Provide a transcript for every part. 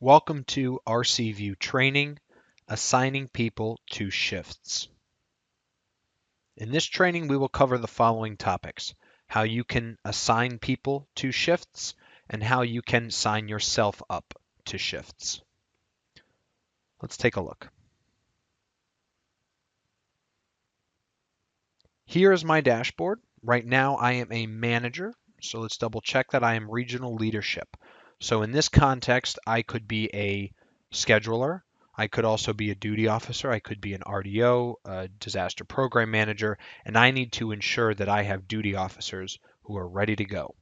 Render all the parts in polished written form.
Welcome to RC View Training, Assigning People to Shifts. In this training, we will cover the following topics: how you can assign people to shifts and how you can sign yourself up to shifts. Let's take a look. Here is my dashboard. Right now, I am a manager, so let's double check that I am regional leadership. So in this context, I could be a scheduler. I could also be a duty officer. I could be an RDO, a disaster program manager, and I need to ensure that I have duty officers who are ready to go,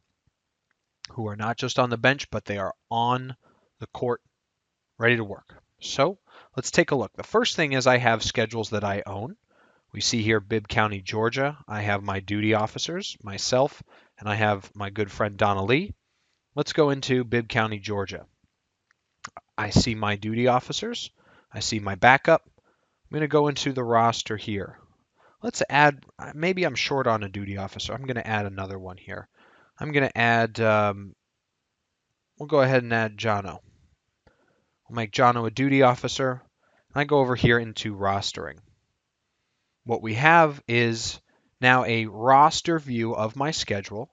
who are not just on the bench, but they are on the court, ready to work. So let's take a look. The first thing is I have schedules that I own. We see here Bibb County, Georgia. I have my duty officers, myself, and I have my good friend Donna Lee. Let's go into Bibb County, Georgia. I see my duty officers. I see my backup. I'm going to go into the roster here. Let's add, maybe I'm short on a duty officer. I'm going to add another one here. I'm going to add, we'll go ahead and add Jono. We'll make Jono a duty officer. I go over here into rostering. What we have is now a roster view of my schedule.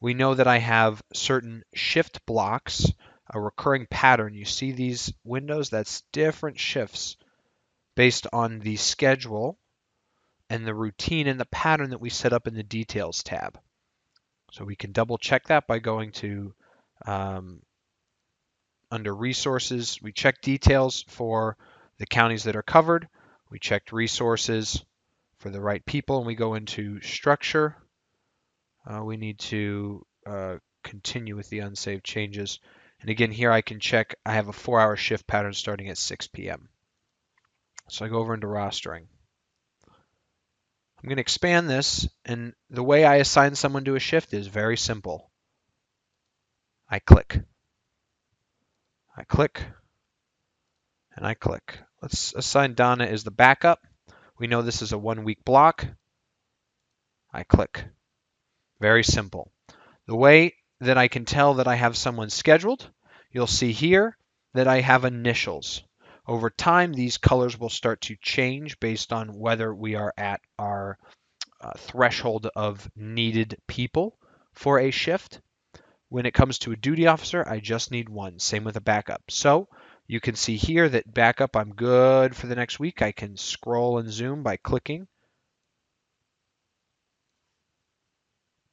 We know that I have certain shift blocks, a recurring pattern. You see these windows? That's different shifts based on the schedule and the routine and the pattern that we set up in the Details tab. So we can double check that by going to under Resources. We check Details for the counties that are covered. We checked Resources for the right people, and we go into Structure. We need to continue with the unsaved changes. And again, here I can check, I have a 4-hour shift pattern starting at 6 p.m. So I go over into rostering. I'm going to expand this, and the way I assign someone to a shift is very simple. I click, and I click. Let's assign Donna as the backup. We know this is a 1-week block. I click. Very simple. The way that I can tell that I have someone scheduled, you'll see here that I have initials. Over time, these colors will start to change based on whether we are at our threshold of needed people for a shift. When it comes to a duty officer, I just need one. Same with a backup. So you can see here that backup, I'm good for the next week. I can scroll and zoom by clicking.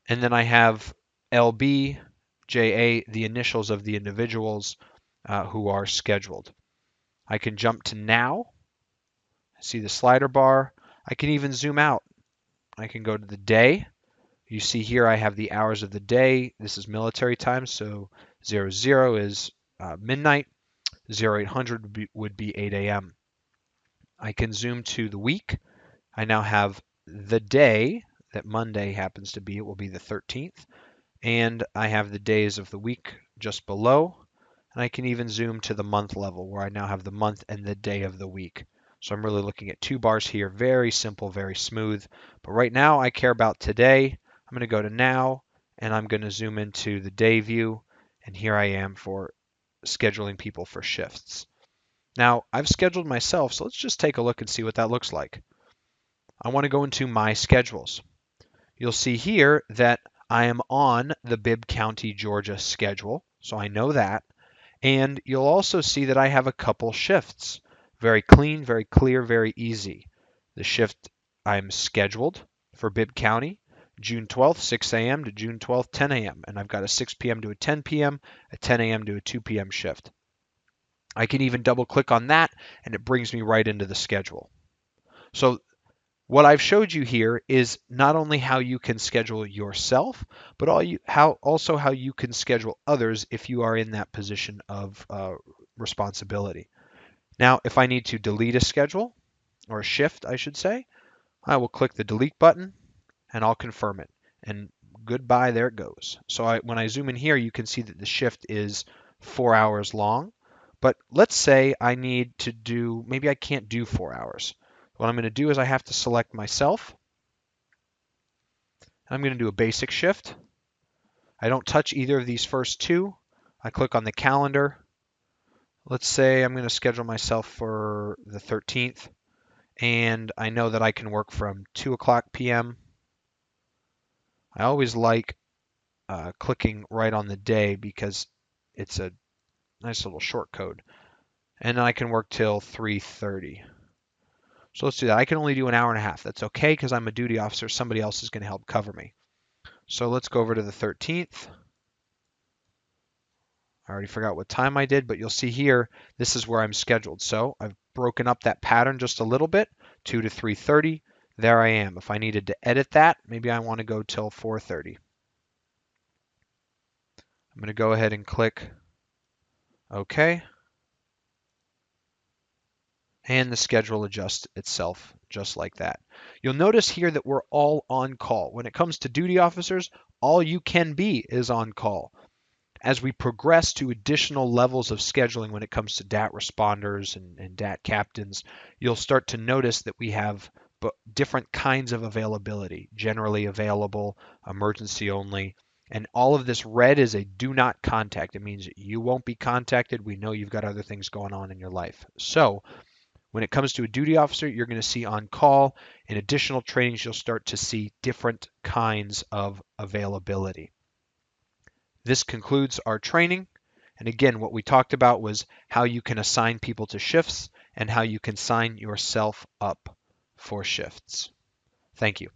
And then I have LB, JA, the initials of the individuals who are scheduled. I can jump to now. See the slider bar. I can even zoom out. I can go to the day. You see here I have the hours of the day. This is military time, so 00 is midnight. 0800 would be 8 a.m. I can zoom to the week. I now have the day that Monday happens to be. It will be the 13th. And I have the days of the week just below. And I can even zoom to the month level where I now have the month and the day of the week. So I'm really looking at 2 bars here. Very simple, very smooth. But right now I care about today. I'm going to go to now, and I'm going to zoom into the day view. And here I am for scheduling people for shifts. Now, I've scheduled myself, so let's just take a look and see what that looks like. I want to go into my schedules. You'll see here that I am on the Bibb County, Georgia schedule, so I know that. And you'll also see that I have a couple shifts. Very clean, very clear, very easy. The shift I'm scheduled for Bibb County, June 12th, 6 a.m. to June 12th, 10 a.m. And I've got a 6 p.m. to a 10 p.m., a 10 a.m. to a 2 p.m. shift. I can even double click on that, and it brings me right into the schedule. So what I've showed you here is not only how you can schedule yourself, but also how you can schedule others if you are in that position of responsibility. Now, if I need to delete a schedule, or a shift, I should say, I will click the delete button, and I'll confirm it. And goodbye, there it goes. So when I zoom in here, you can see that the shift is 4 hours long. But let's say I need to do, maybe I can't do 4 hours. What I'm going to do is I have to select myself. I'm going to do a basic shift. I don't touch either of these first two. I click on the calendar. Let's say I'm going to schedule myself for the 13th, and I know that I can work from 2 o'clock p.m. I always like clicking right on the day because it's a nice little short code. And then I can work till 3:30. So let's do that. I can only do an hour and a half. That's okay because I'm a duty officer. Somebody else is going to help cover me. So let's go over to the 13th. I already forgot what time I did, but you'll see here, this is where I'm scheduled. So I've broken up that pattern just a little bit, 2 to 3:30. There I am. If I needed to edit that, maybe I want to go till 4:30. I'm going to go ahead and click OK. And the schedule adjusts itself just like that. You'll notice here that we're all on call. When it comes to duty officers, all you can be is on call. As we progress to additional levels of scheduling when it comes to DAT responders and DAT captains, you'll start to notice that we have different kinds of availability, generally available, emergency only, and all of this red is a do not contact. It means you won't be contacted. We know you've got other things going on in your life. So when it comes to a duty officer, you're going to see on call. In additional trainings, you'll start to see different kinds of availability. This concludes our training. And again, what we talked about was how you can assign people to shifts and how you can sign yourself up for shifts. Thank you.